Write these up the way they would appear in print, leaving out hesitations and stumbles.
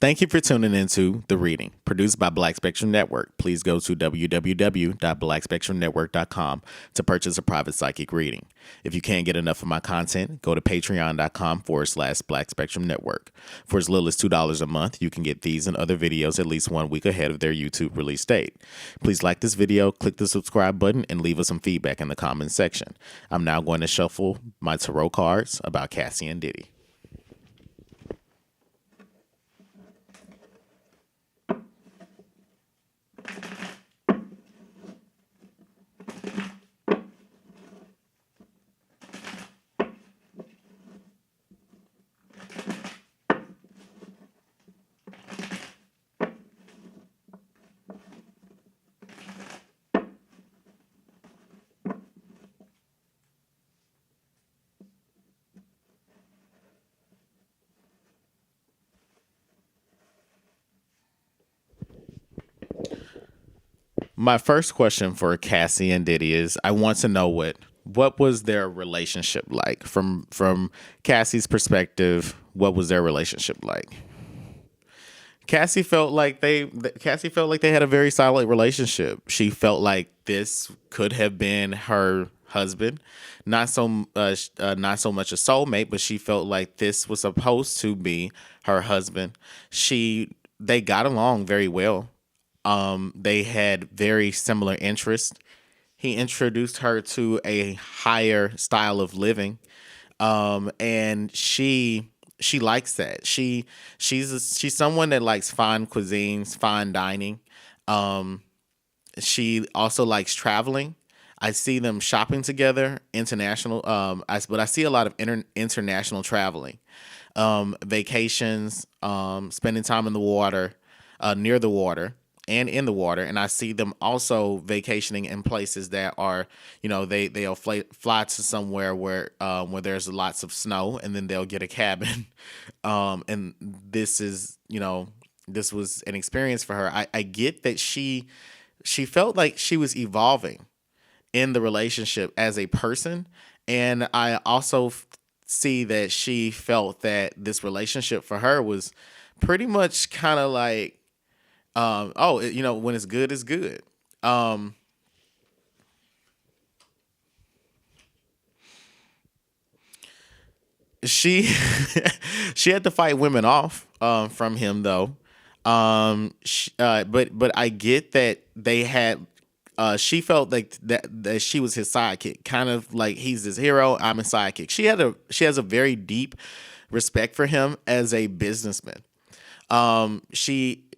Thank you for tuning into The Reading, produced by Black Spectrum Network. Please go to www.blackspectrumnetwork.com to purchase a private psychic reading. If you can't get enough of my content, go to patreon.com/Black Spectrum Network. For as little as $2 a month, you can get these and other videos at least 1 week ahead of their YouTube release date. Please like this video, click the subscribe button, and leave us some feedback in the comments section. I'm now going to shuffle my tarot cards about Cassie and Diddy. My first question for Cassie and Diddy is I want to know what was their relationship like from Cassie's perspective. What was their relationship like? Cassie felt like they had a very solid relationship. She felt like this could have been her husband, not so much a soulmate, but she felt like this was supposed to be her husband. They got along very well. They had very similar interests. He introduced her to a higher style of living, and she likes that. She's someone that likes fine cuisines, fine dining. She also likes traveling. I see them shopping together, international. But I see a lot of international traveling, vacations, spending time in the water, near the water. And in the water, and I see them also vacationing in places that are, they'll fly to somewhere where there's lots of snow, and then they'll get a cabin, and this was an experience for her. I get that she felt like she was evolving in the relationship as a person, and I also see that she felt that this relationship for her was pretty much kind of like. When it's good, it's good. She she had to fight women off from him though. But I get that they had. She felt like that she was his sidekick, kind of like he's his hero. I'm his sidekick. She has a very deep respect for him as a businessman.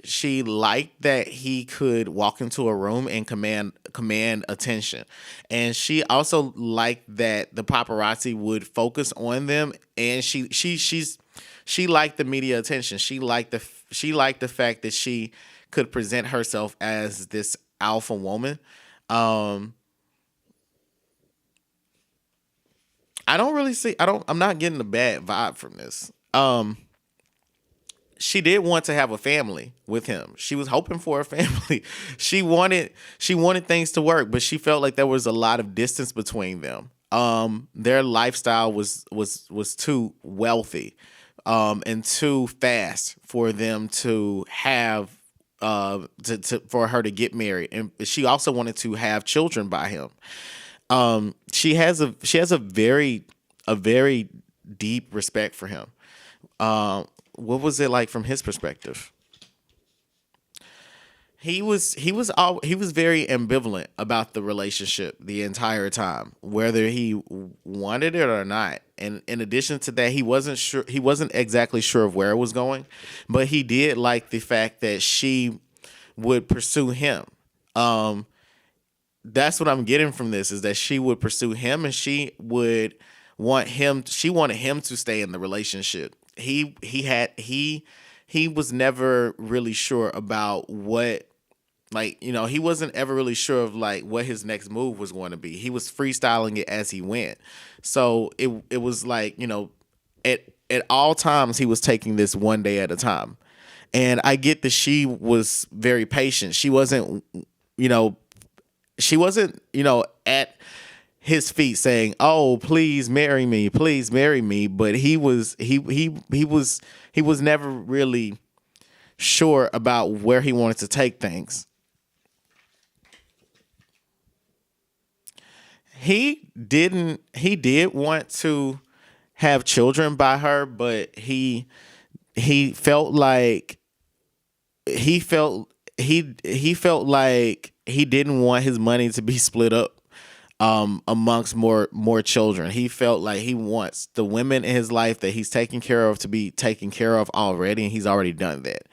She liked that he could walk into a room and command attention, and she also liked that the paparazzi would focus on them, and she liked the media attention. She liked the fact that she could present herself as this alpha woman. I'm not getting a bad vibe from this. She did want to have a family with him. She was hoping for a family. She wanted things to work, but she felt like there was a lot of distance between them. Their lifestyle was too wealthy, and too fast for them to have for her to get married. And she also wanted to have children by him. She has a very deep respect for him. What was it like from his perspective? He was very ambivalent about the relationship the entire time, whether he wanted it or not. And in addition to that, he wasn't exactly sure of where it was going, but he did like the fact that she would pursue him. That's what I'm getting from this, is that she would pursue him, and she wanted him to stay in the relationship. He was never really sure about what, he wasn't ever really sure of what his next move was going to be. He was freestyling it as he went. So it was at all times he was taking this one day at a time. And I get that she was very patient. She wasn't at his feet saying, "Oh, please marry me, please marry me." But he was never really sure about where he wanted to take things. He did want to have children by her, but he felt like he felt he felt like he didn't want his money to be split up amongst more children. He felt like he wants the women in his life that he's taking care of to be taken care of already, and he's already done that.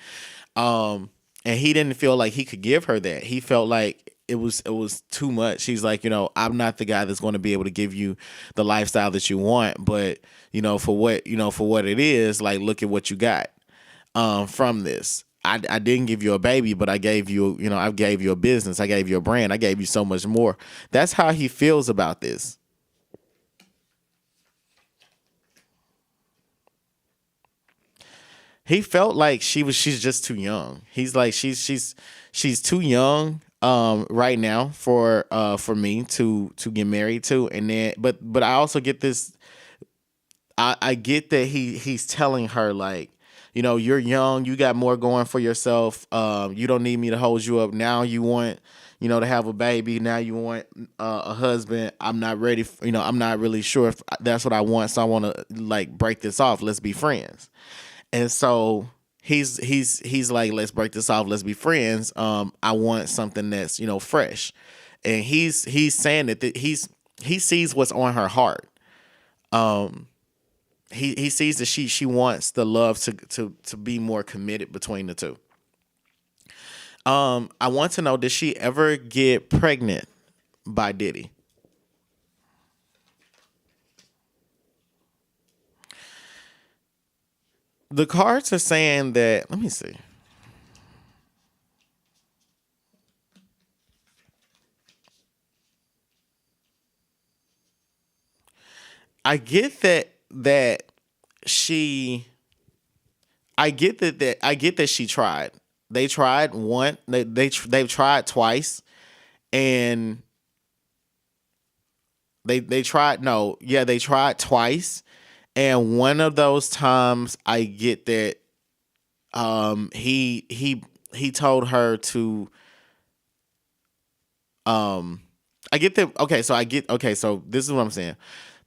And he didn't feel like he could give her that. He felt like it was too much. He's like, I'm not the guy that's going to be able to give you the lifestyle that you want, but for what it is, like, look at what you got from this. I didn't give you a baby, but I gave you, I gave you a business. I gave you a brand. I gave you so much more. That's how he feels about this. He felt like she's just too young. He's like, she's too young right now for me to get married to. And then but I also get this. I get that he's telling her, like, you're young, you got more going for yourself. You don't need me to hold you up. Now you want, to have a baby. Now you want a husband. I'm not ready. I'm not really sure if that's what I want. So I want to, like, break this off. Let's be friends. And so he's like, let's break this off. Let's be friends. I want something that's, fresh. And he's saying that he sees what's on her heart. He sees that she wants the love to be more committed between the two. I want to know, did she ever get pregnant by Diddy? The cards are saying that, let me see. I get that she I get that she tried. They tried one. They've tried twice, and they tried. No, yeah, they tried twice, and one of those times I get that he told her to I get that. Okay, so so this is what I'm saying.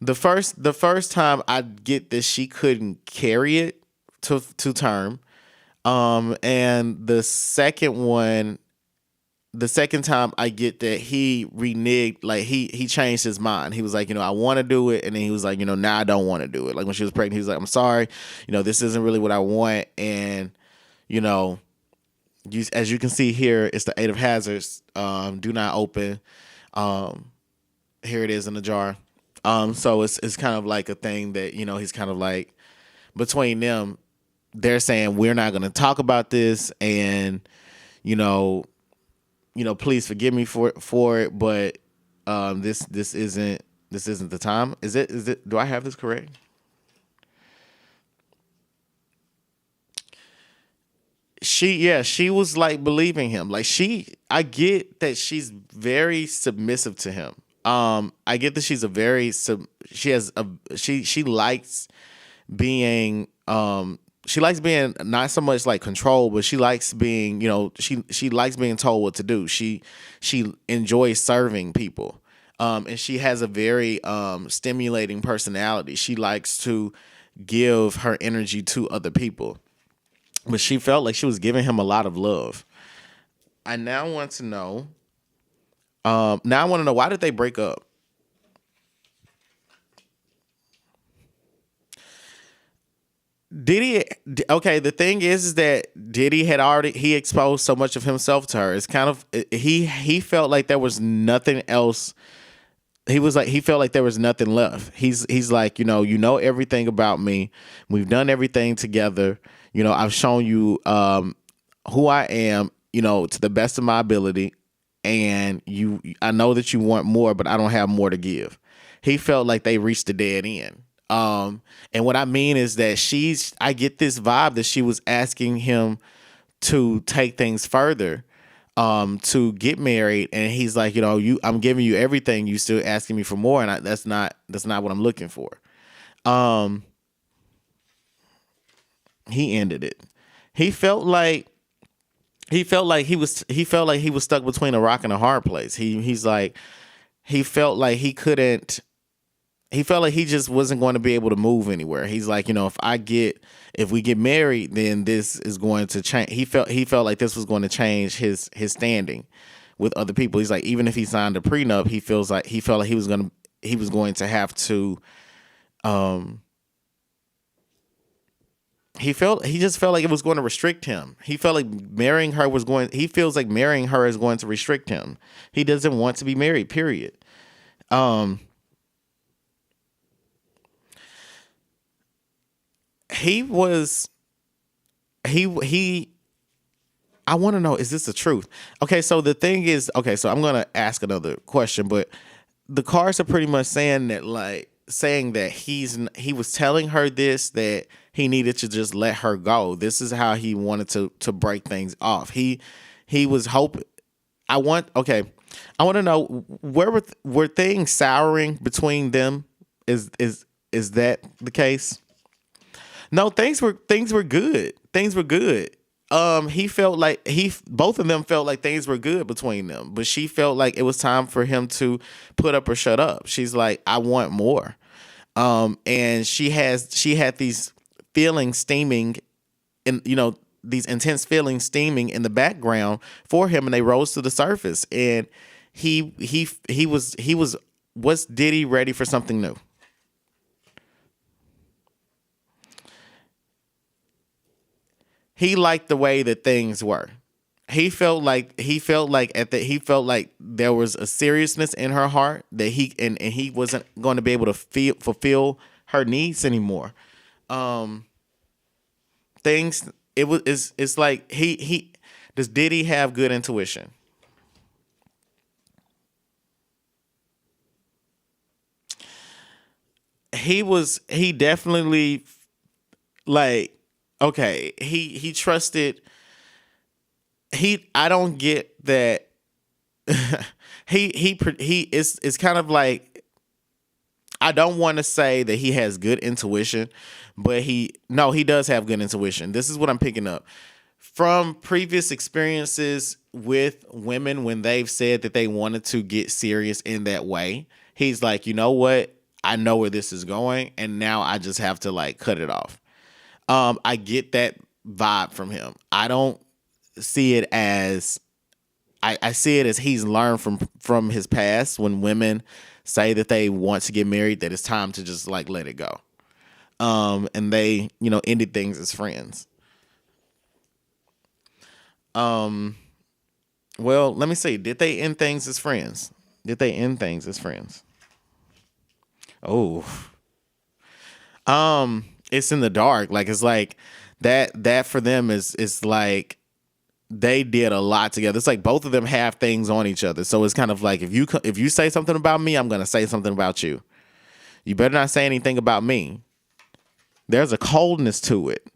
The first time I get that she couldn't carry it to term. And the second time I get that he reneged, like he changed his mind. He was like, I want to do it, and then he was like, now I don't want to do it. Like when she was pregnant, he was like, I'm sorry, this isn't really what I want, and as you can see here, it's the Eight of Hazards. Do not open. Here it is in the jar. So it's kind of like a thing that he's kind of like, between them, they're saying we're not going to talk about this, and please forgive me for it, but this isn't the time. Is it? Do I have this correct? She was like believing him. Like I get that she's very submissive to him. I get that she's she likes being she likes being not so much like controlled, but she likes being, she likes being told what to do. She enjoys serving people. And she has a very stimulating personality. She likes to give her energy to other people. But she felt like she was giving him a lot of love. I now want to know why did they break up? Diddy, okay, the thing is that Diddy he exposed so much of himself to her. It's kind of, he felt like there was nothing else. He felt like there was nothing left. He's like, everything about me. We've done everything together. I've shown you who I am, to the best of my ability, and I know that you want more, but I don't have more to give. He felt like they reached a dead end. And what I mean is that I get this vibe that she was asking him to take things further, to get married. And he's like, I'm giving you everything. You still asking me for more. And that's not what I'm looking for. He ended it. He felt like he felt like he was stuck between a rock and a hard place. He's like he felt like he couldn't he felt like he just wasn't going to be able to move anywhere. He's like, if we get married, then this is going to change. He felt like this was going to change his standing with other people. He's like, even if he signed a prenup, he felt like he was going to have to um he just felt like it was going to restrict him. He felt like he feels like marrying her is going to restrict him. He doesn't want to be married, period. Um he was he I want to know, is this the truth? Okay, so the thing is, okay, so I'm going to ask another question, but the cards are pretty much saying that he was telling her this, that he needed to just let her go. This is how he wanted to break things off. He was hoping. Okay, I want to know, were things souring between them? Is that the case? No, things were good. Things were good. He felt like both of them felt like things were good between them, but she felt like it was time for him to put up or shut up. She's like, I want more. And she had these feelings steaming, in these intense feelings steaming in the background for him, and they rose to the surface. And he was Diddy ready for something new? He liked the way that things were. He felt like there was a seriousness in her heart that he wasn't going to be able to fulfill her needs anymore. Um, things it was it's like he did he have good intuition? He definitely, like, okay, he trusted. I don't get that. He it's kind of like, I don't want to say that he has good intuition, but he does have good intuition. This is what I'm picking up from previous experiences with women when they've said that they wanted to get serious in that way. He's like, you know what? I know where this is going, and now I just have to, like, cut it off. I get that vibe from him. I don't see it as I see it as he's learned from his past, when women say that they want to get married, that it's time to just, like, let it go. And they, ended things as friends. Um, well, let me see. Did they end things as friends? Did they end things as friends? Oh, it's in the dark. Like, it's like that for them is like they did a lot together. It's like both of them have things on each other. So it's kind of like, if you say something about me, I'm gonna say something about you. You better not say anything about me. There's a coldness to it.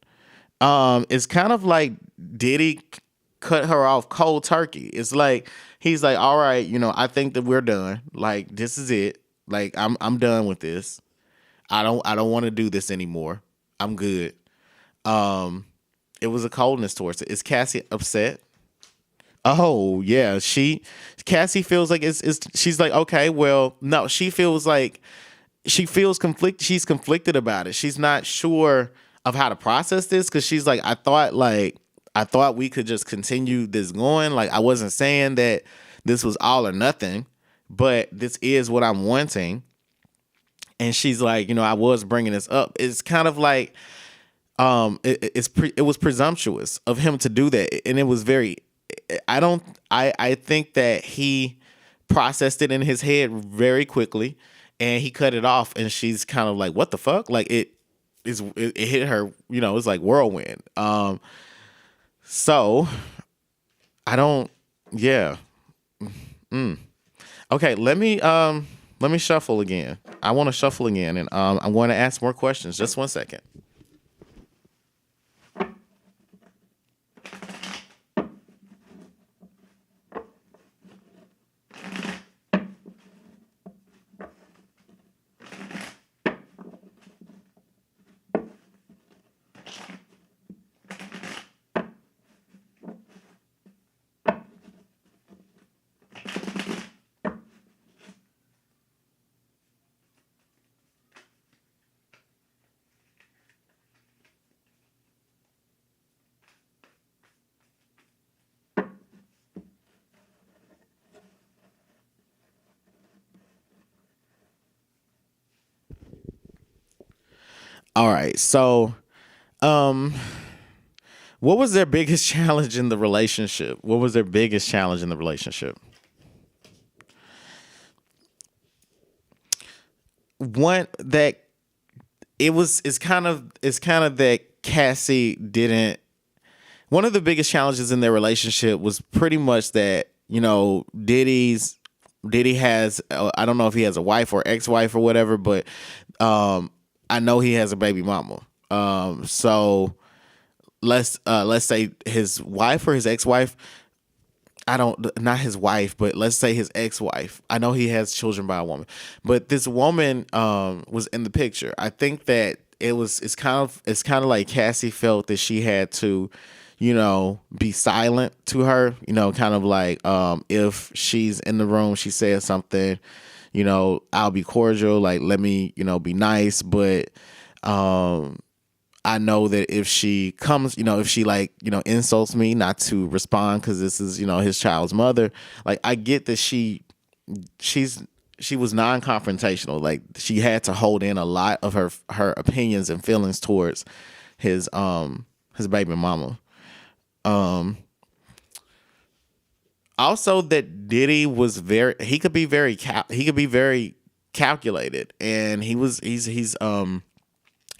It's kind of like Diddy cut her off cold turkey. It's like he's like, all right, I think that we're done. Like, this is it. Like, I'm done with this. I don't want to do this anymore. I'm good. Um, it was a coldness towards it. Is Cassie upset? Oh yeah, Cassie feels like it's she's like, okay, well, no, she feels she's conflicted about it. She's not sure of how to process this, because she's like, I thought we could just continue this going. Like, I wasn't saying that this was all or nothing, but this is what I'm wanting. And she's like, I was bringing this up. It's kind of like, it was presumptuous of him to do that, and it was very. I think that he processed it in his head very quickly, and he cut it off. And she's kind of like, what the fuck? Like, it hit her. It's like whirlwind. So I don't. Yeah. Okay. Let me shuffle again. I want to shuffle again, and I'm going to ask more questions. Just 1 second. All right. So, um, what was their biggest challenge in the relationship? What was their biggest challenge in the relationship? One that it's kind of that Cassie didn't. One of the biggest challenges in their relationship was pretty much that Diddy has I don't know if he has a wife or ex-wife or whatever, but um, I know he has a baby mama. So let's say his wife or his ex-wife. I don't, not his wife, but let's say his ex-wife. I know he has children by a woman, but this woman was in the picture. I think that it's kind of like Cassie felt that she had to, be silent to her. Kind of like if she's in the room, she says something. I'll be cordial, like let me, be nice, but um I know that if she comes, if she like, insults me, not to respond because this is, his child's mother. Like I get that she's she was non-confrontational. Like she had to hold in a lot of her opinions and feelings towards his baby mama. Um, Also that Diddy was he could be very calculated, and he's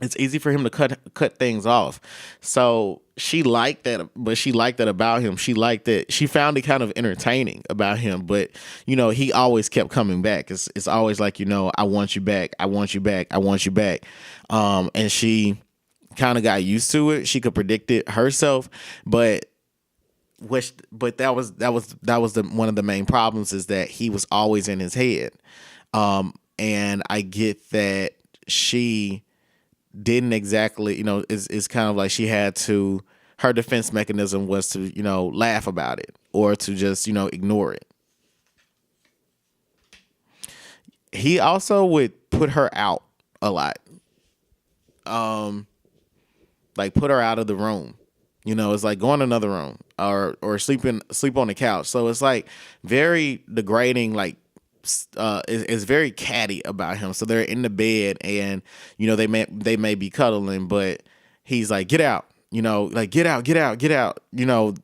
it's easy for him to cut things off. So she liked that, but she liked that about him. She found it kind of entertaining about him, but he always kept coming back. It's always like, I want you back, I want you back, I want you back. And she kind of got used to it. She could predict it herself, but that was the one of the main problems, is that he was always in his head. And I get that she didn't exactly, it's kind of like she had to, her defense mechanism was to, laugh about it or to just, ignore it. He also would put her out a lot. Like put her out of the room. It's like go in another room or sleep on the couch. So it's like very degrading, like is very catty about him. So they're in the bed and they may be cuddling, but he's like, get out, like get out, get out, get out,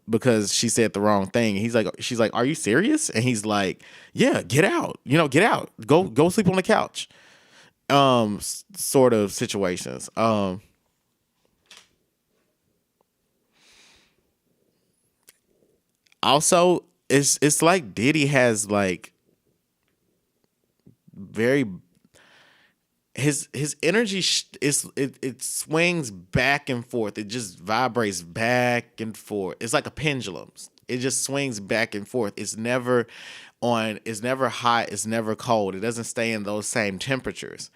because she said the wrong thing. She's like, are you serious? And he's like, yeah, get out, get out, go sleep on the couch. Sort of situations. Also, it's like Diddy has like very his energy it swings back and forth. It just vibrates back and forth. It's like a pendulum. It just swings back and forth. It's never hot, it's never cold. It doesn't stay in those same temperatures.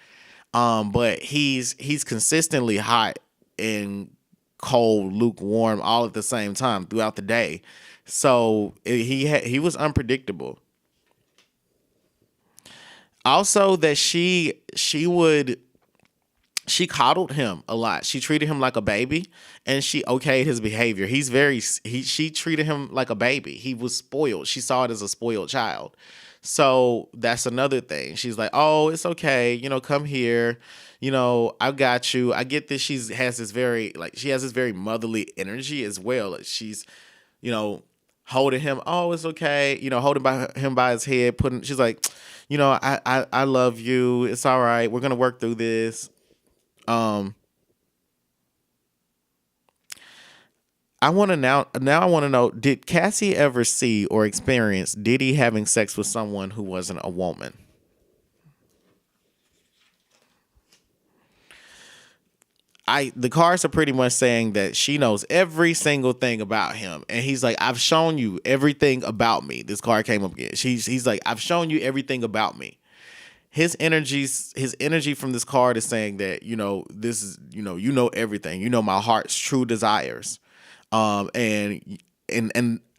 But he's consistently hot and cold, lukewarm, all at the same time throughout the day. So he was unpredictable. Also, that she coddled him a lot. She treated him like a baby, and she okayed his behavior. She treated him like a baby. He was spoiled. She saw it as a spoiled child. So that's another thing. She's like, "Oh, it's okay. Come here. I got you." I get that she has this very motherly energy as well. Like she's, you know, holding him. Oh, it's okay. Holding him by his head, putting. She's like, I love you. It's all right. We're gonna work through this. Um, I want to now. I want to know: did Cassie ever see or experience Diddy having sex with someone who wasn't a woman? The cards are pretty much saying that she knows every single thing about him, and he's like, "I've shown you everything about me." This card came up again. He's like, "I've shown you everything about me." His energy from this card is saying that this is everything. My heart's true desires. And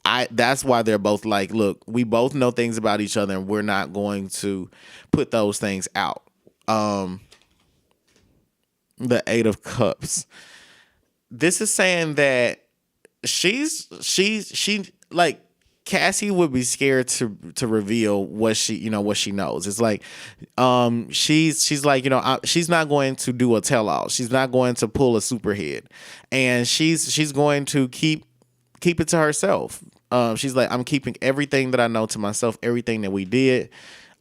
I that's why they're both like, look, we both know things about each other, and we're not going to put those things out. Um, the Eight of Cups. This is saying that she like Cassie would be scared to reveal what she knows. It's like she's like, she's not going to do a tell all. She's not going to pull a superhead, and she's going to keep it to herself. She's like, I'm keeping everything that I know to myself, everything that we did.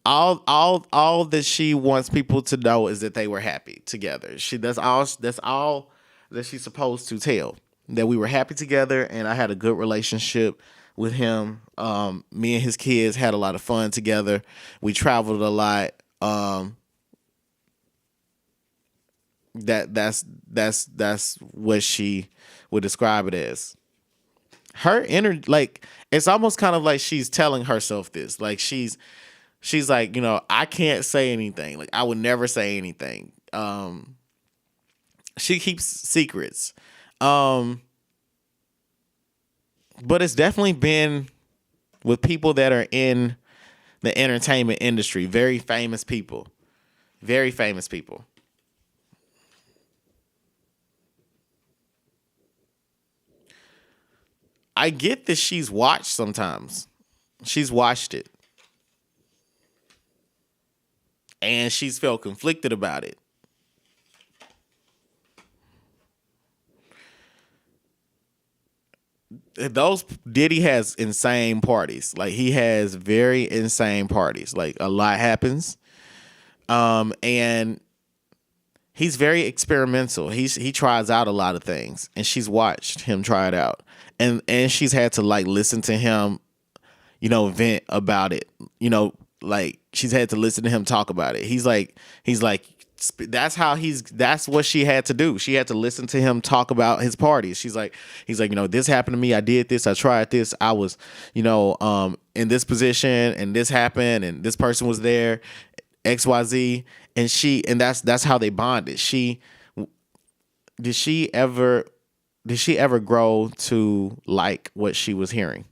All that she wants people to know is that they were happy together. That's all that she's supposed to tell. That we were happy together and I had a good relationship with him. Me and his kids had a lot of fun together. We traveled a lot. That's what she would describe it as. Her inner, like, it's almost kind of like she's telling herself this. Like she's like, I can't say anything. Like I would never say anything. She keeps secrets. But it's definitely been with people that are in the entertainment industry, very famous people. Very famous people. I get that she's watched sometimes. She's watched it. And she's felt conflicted about it. Diddy has insane parties. Like he has very insane parties. Like a lot happens. And he's very experimental. He tries out a lot of things, and she's watched him try it out. And she's had to like listen to him, vent about it. Like she's had to listen to him talk about it. He's like that's what she had to do. She had to listen to him talk about his parties. He's like, this happened to me. I did this. I tried this. I was, in this position, and this happened, and this person was there, XYZ. And that's how they bonded. Did she ever grow to like what she was hearing?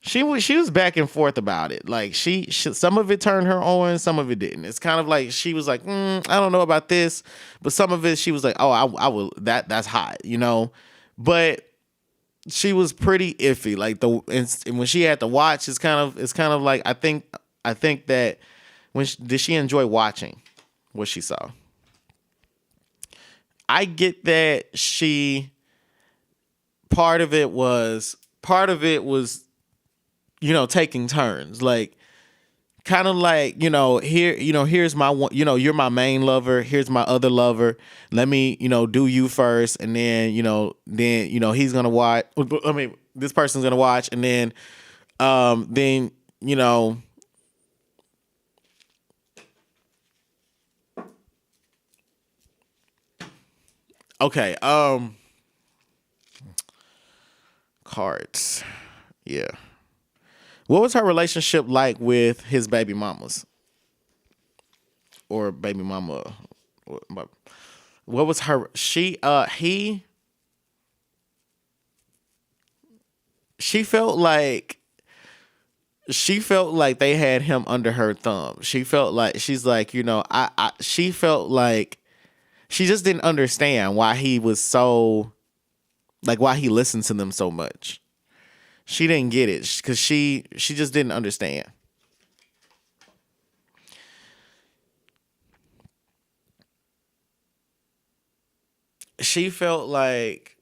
She was back and forth about it. Like she some of it turned her on, some of it didn't. It's kind of like she was like, I don't know about this, but some of it she was like, oh, I will. That's hot, But she was pretty iffy. Like and when she had to watch, it's kind of like I think that did she enjoy watching what she saw? I get that part of it was taking turns, like kind of like, here's my one, you're my main lover. Here's my other lover. Let me, do you first. And then, he's going to watch. I mean, this person's going to watch. And then, okay. Cards. Yeah. What was her relationship like with his baby mamas? Or baby mama? What was her? She felt like they had him under her thumb. She felt like she felt like she just didn't understand why he was so, like, why he listened to them so much. She didn't get it because she just didn't understand. She felt like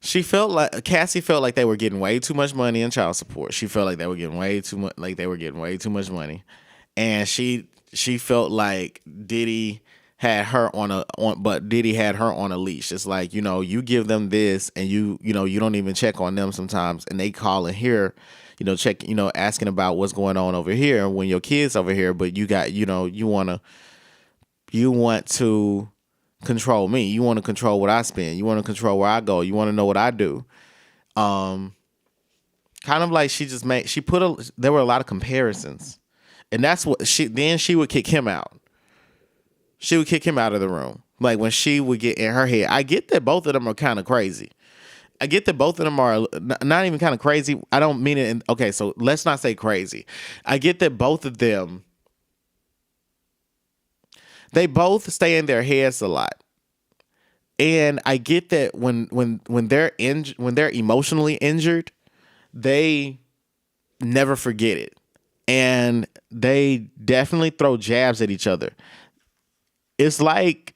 Cassie felt like they were getting way too much money in child support. She felt like they were getting way too much money, and she felt like Diddy had her but Diddy had her on a leash. It's like, you give them this, and you don't even check on them sometimes, and they call in here, check, asking about what's going on over here when your kid's over here, but you got, you want to control me. You want to control what I spend. You want to control where I go. You want to know what I do. Kind of like there were a lot of comparisons, and that's what she would kick him out. She would kick him out of the room. Like when she would get in her head. I get that both of them are kind of crazy. I get that both of them are not even kind of crazy. I don't mean it. Okay, so let's not say crazy. I get that both of them They both stay in their heads a lot. And I get that when when they're emotionally injured, they never forget it. And they definitely throw jabs at each other. It's like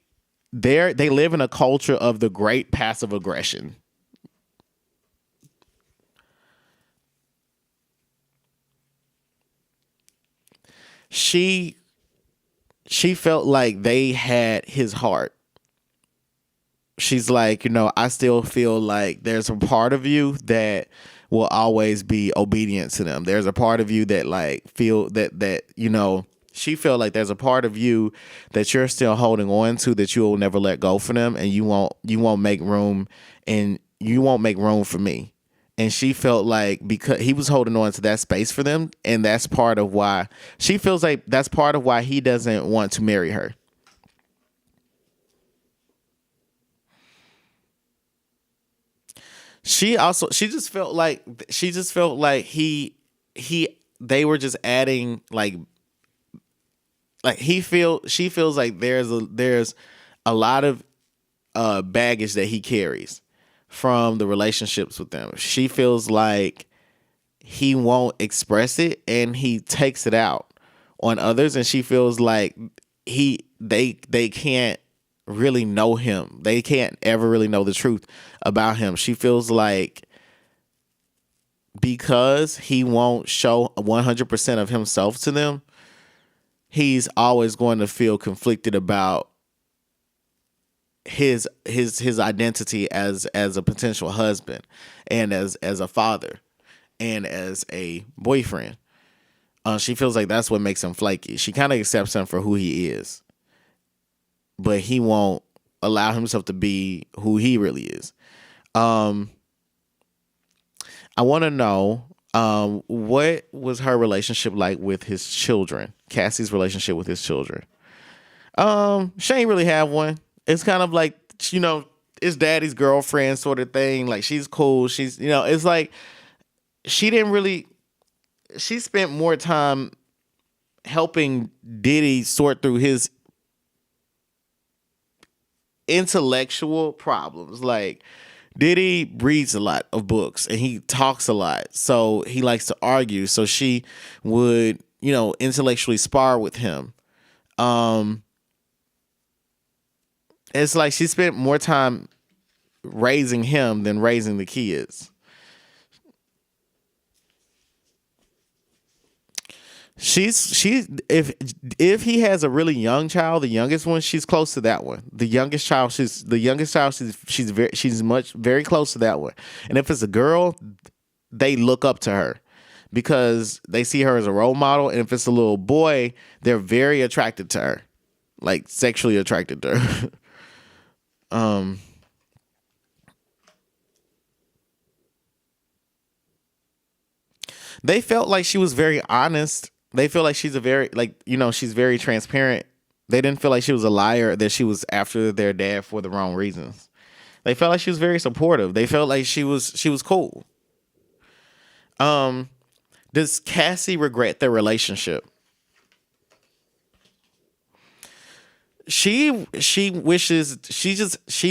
they live in a culture of the great passive aggression. She she felt like they had his heart. She's like, I still feel like there's a part of you that will always be obedient to them. There's a part of you that like feel that she felt like there's a part of you that you're still holding on to that you will never let go for them, and you won't make room, and you won't make room for me. And she felt like because he was holding on to that space for them, and that's part of why she feels like that's part of why he doesn't want to marry her. She just felt like he they were just adding like she feels like there's a lot of baggage that he carries from the relationships with them. She feels like he won't express it and he takes it out on others, and she feels like they can't really know him. They can't ever really know the truth about him. She feels like because he won't show 100% of himself to them, he's always going to feel conflicted about his identity as a potential husband and as a father and as a boyfriend. She feels like that's what makes him flaky. She kind of accepts him for who he is, but he won't allow himself to be who he really is. Um, I want to know what was her relationship like with his children? Cassie's relationship with his children. She ain't really have one. It's kind of like it's daddy's girlfriend sort of thing. Like she's cool. She's it's like she didn't really. She spent more time helping Diddy sort through his intellectual problems. Like Diddy reads a lot of books and he talks a lot, so he likes to argue. So she would, intellectually spar with him. Um, it's like she spent more time raising him than raising the kids. She's if he has a really young child, the youngest one, she's close to that one. She's very close to that one. And if it's a girl, they look up to her because they see her as a role model. And if it's a little boy, they're very attracted to her, like sexually attracted to her. um, they felt like she was very honest. They feel like she's a very she's very transparent. They didn't feel like she was a liar, that she was after their dad for the wrong reasons. They felt like she was very supportive. They felt like she was cool. Um, does Cassie regret their relationship? She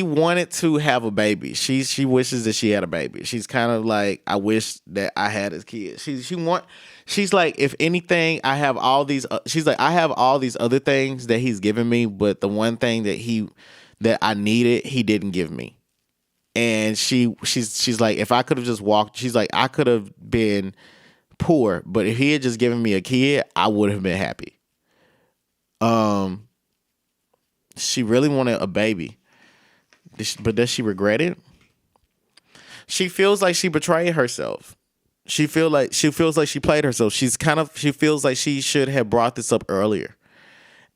wanted to have a baby. She wishes that she had a baby. She's kind of like, I wish that I had a kid. She's like, if anything, I have all these she's like, I have all these other things that he's given me, but the one thing that I needed, he didn't give me. And she's like, if I could have just walked, she's like, I could have been poor, but if he had just given me a kid, I would have been happy. Um She really wanted a baby. But does she regret it? She feels like she betrayed herself. She feels like she played herself. She feels like she should have brought this up earlier.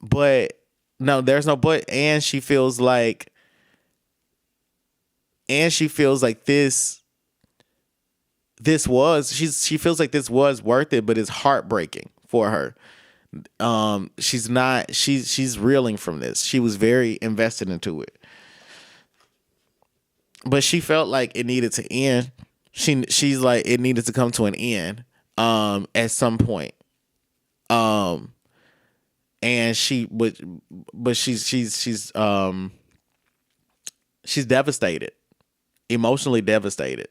But no, there's no but. And she feels like she feels like this was worth it, but it's heartbreaking for her. She's reeling from this. She was very invested into it, but she felt like it needed to end. She's like, it needed to come to an end at some point. um and but she's devastated, emotionally devastated.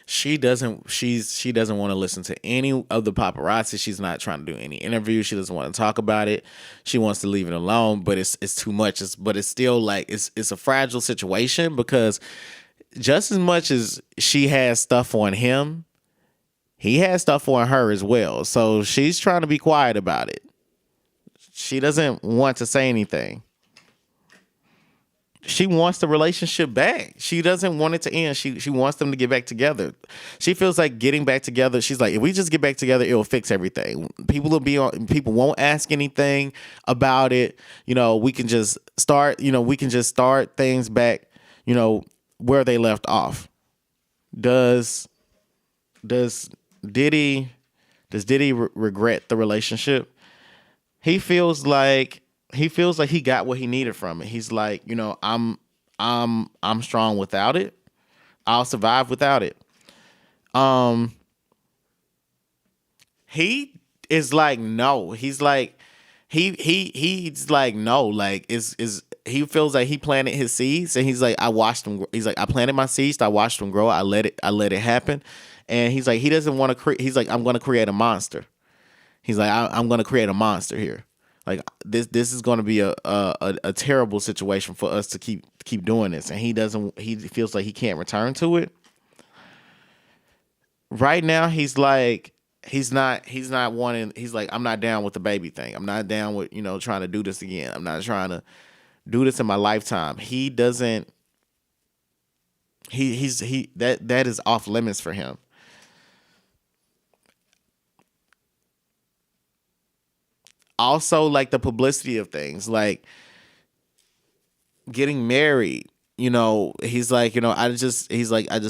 She doesn't want to listen to any of the paparazzi. She's not trying to do any interviews. She doesn't want to talk about it. She wants to leave it alone, but it's too much. But it's still like it's a fragile situation, because just as much as she has stuff on him, he has stuff on her as well. So she's trying to be quiet about it. She doesn't want to say anything. She wants the relationship back. She doesn't want it to end. She wants them to get back together. She feels like getting back together. She's like, if we just get back together, it'll fix everything. People won't ask anything about it. We can just start, things back, where they left off. Does Diddy regret the relationship? He feels like he got what he needed from it. He's like, I'm strong without it. I'll survive without it. He is like, no. He's like, he's like, no. Like, he feels like he planted his seeds, and he's like, I watched them. He's like, I planted my seeds. I watched them grow. I let it happen. And he's like, he doesn't want to create. He's like, I'm going to create a monster. He's like, I'm going to create a monster here. Like, this is going to be a terrible situation for us to keep doing this. And he feels like he can't return to it. Right now, he's like, he's not wanting, he's like, I'm not down with the baby thing. I'm not down with, trying to do this again. I'm not trying to do this in my lifetime. He doesn't, that is off limits for him. Also, like, the publicity of things, like getting married, he's like, I just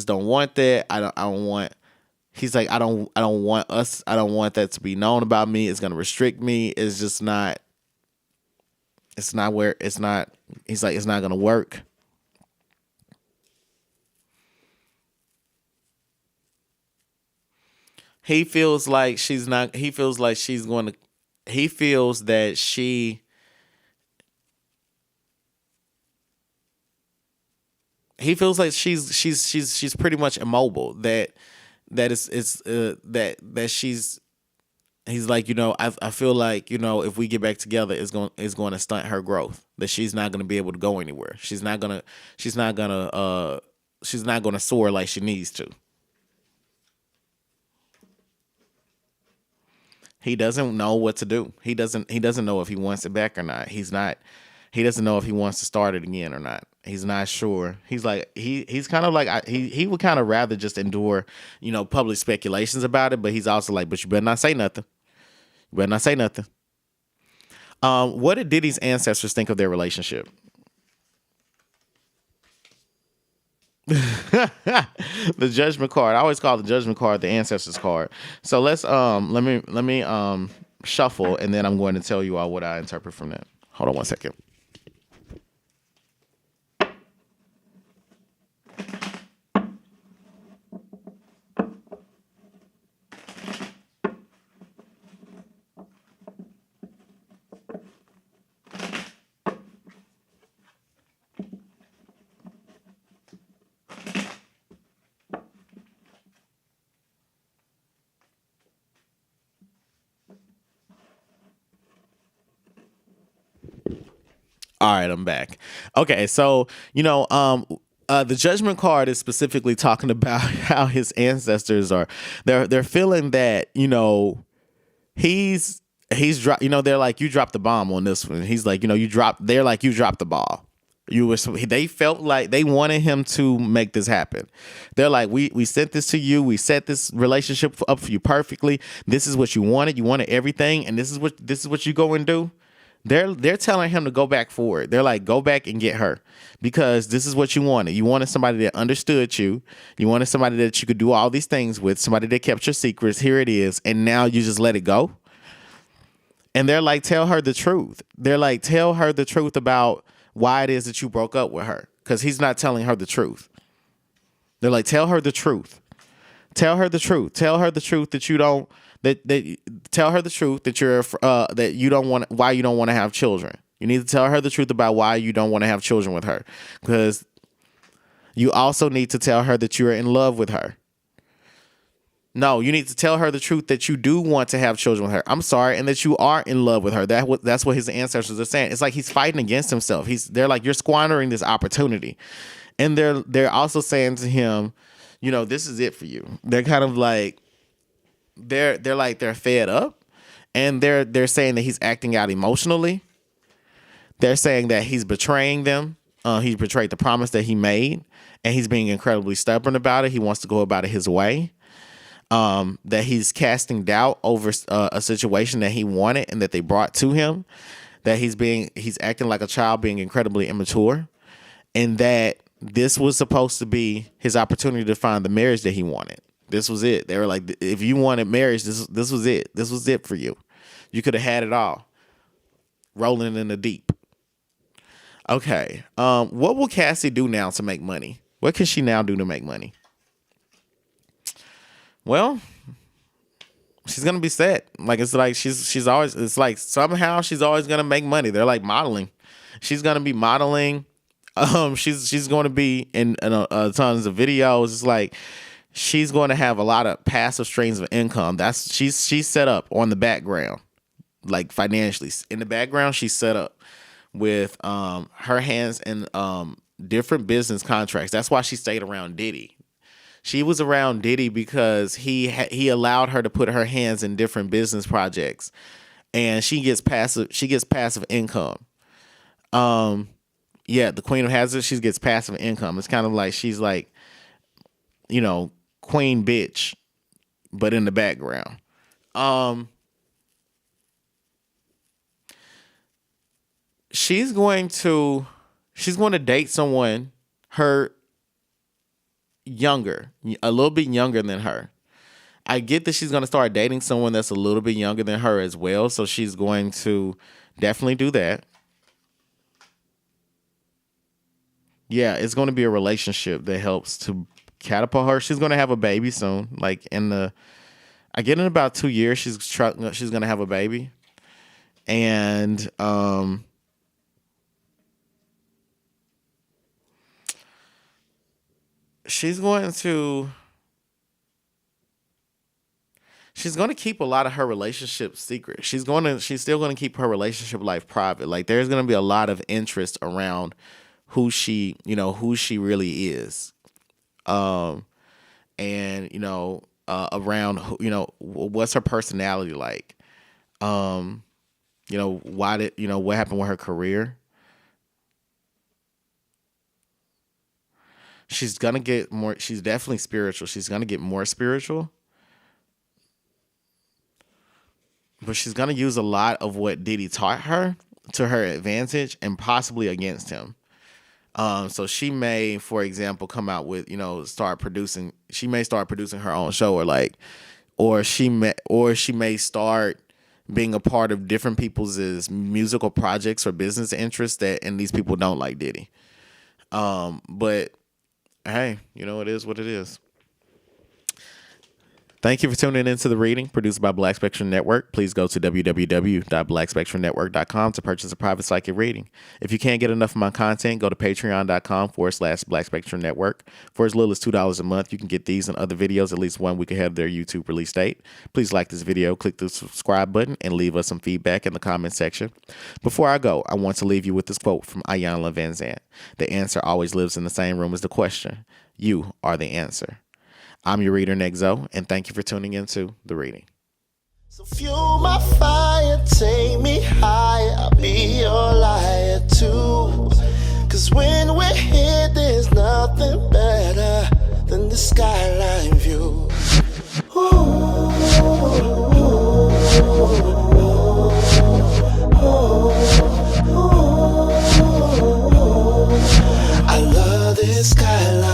don't want that. I don't want, he's like, I don't want that to be known about me. It's going to restrict me. It's just not, he's like, it's not going to work. He feels like she's not, he feels like she's going to, he feels that he feels like she's pretty much immobile. That she's, he's like, I feel like, if we get back together, it's going to stunt her growth. That she's not going to be able to go anywhere. She's not going to soar like she needs to. He doesn't know what to do. He doesn't know if he wants it back or not. He doesn't know if he wants to start it again or not. He's not sure. He's like, he's kind of like, he would kind of rather just endure, public speculations about it. But he's also like, but you better not say nothing. You better not say nothing. What did Diddy's ancestors think of their relationship? The Judgment Card. I always call the Judgment Card the ancestors card. So let's let me shuffle, and then I'm going to tell you all what I interpret from that. Hold on one second. All right, I'm back. Okay, so the Judgment Card is specifically talking about how his ancestors are. They're feeling that he's dropped. They're like, you dropped the bomb on this one. He's like, you dropped. They're like, you dropped the ball. They felt like they wanted him to make this happen. They're like, we sent this to you. We set this relationship up for you perfectly. This is what you wanted. You wanted everything, and this is what you go and do. They're telling him to go back forward. They're like, go back and get her, because this is what you wanted. You wanted somebody that understood you. You wanted somebody that you could do all these things with, somebody that kept your secrets. Here it is. And now you just let it go. And they're like, tell her the truth. They're like, tell her the truth about why it is that you broke up with her, because he's not telling her the truth. They're like, tell her the truth. Tell her the truth. Tell her the truth that you don't tell her the truth that you're that you don't want, why you don't want to have children. You need to tell her the truth about why you don't want to have children with her, because you also need to tell her that you're in love with her. No, you need to tell her the truth that you do want to have children with her. I'm sorry, and that you are in love with her. That's what his ancestors are saying. It's like he's fighting against himself. They're like, you're squandering this opportunity, and they're also saying to him, you know, this is it for you. They're kind of like they're fed up, and they're saying that he's acting out emotionally. They're saying that he's betraying them. He betrayed the promise that he made, and he's being incredibly stubborn about it. He wants to go about it his way. That he's casting doubt over a situation that he wanted and that they brought to him. That he's acting like a child, being incredibly immature, and that this was supposed to be his opportunity to find the marriage that he wanted. This was it. They were like, if you wanted marriage, this was it. This was it for you. You could have had it all. Rolling in the deep. Okay. What will Cassie do now to make money? What can she now do to make money? Well, she's gonna be set. Like, it's like she's always, it's like somehow she's always gonna make money. They're like modeling. She's gonna be modeling. She's going to be in tons of videos. It's like she's going to have a lot of passive streams of income. She's set up on the background, like financially. In the background, she's set up with her hands in different business contracts. That's why she stayed around Diddy. She was around Diddy because he allowed her to put her hands in different business projects, and she gets passive income. Yeah, the Queen of Hazards, she gets passive income. It's kind of like she's like, you know, queen bitch, but in the background. She's going to date someone a little bit younger than her. I get that she's going to start dating someone that's a little bit younger than her as well. So she's going to definitely do that. Yeah, it's going to be a relationship that helps to catapult her. She's going to have a baby soon. Like in about 2 years, she's going to have a baby. And she's going to keep a lot of her relationship secret. She's still going to keep her relationship life private. Like, there's going to be a lot of interest around who she really is. And, around, what's her personality like? What happened with her career? She's going to get more, she's definitely spiritual. She's going to get more spiritual. But she's going to use a lot of what Diddy taught her to her advantage and possibly against him. So she may, for example, come out with, start producing her own show, or she may start being a part of different people's musical projects or business interests and these people don't like Diddy. But hey, it is what it is. Thank you for tuning into the reading produced by Black Spectrum Network. Please go to www.blackspectrumnetwork.com to purchase a private psychic reading. If you can't get enough of my content, go to patreon.com/Black Spectrum Network. For as little as $2 a month, you can get these and other videos at least 1 week ahead of their YouTube release date. Please like this video, click the subscribe button, and leave us some feedback in the comment section. Before I go, I want to leave you with this quote from Iyanla Vanzant. The answer always lives in the same room as the question. You are the answer. I'm your reader, Nexo, and thank you for tuning into the reading. So fuel my fire, take me higher, I'll be your liar too. Cause when we're here, there's nothing better than the skyline view. Ooh, I love this skyline.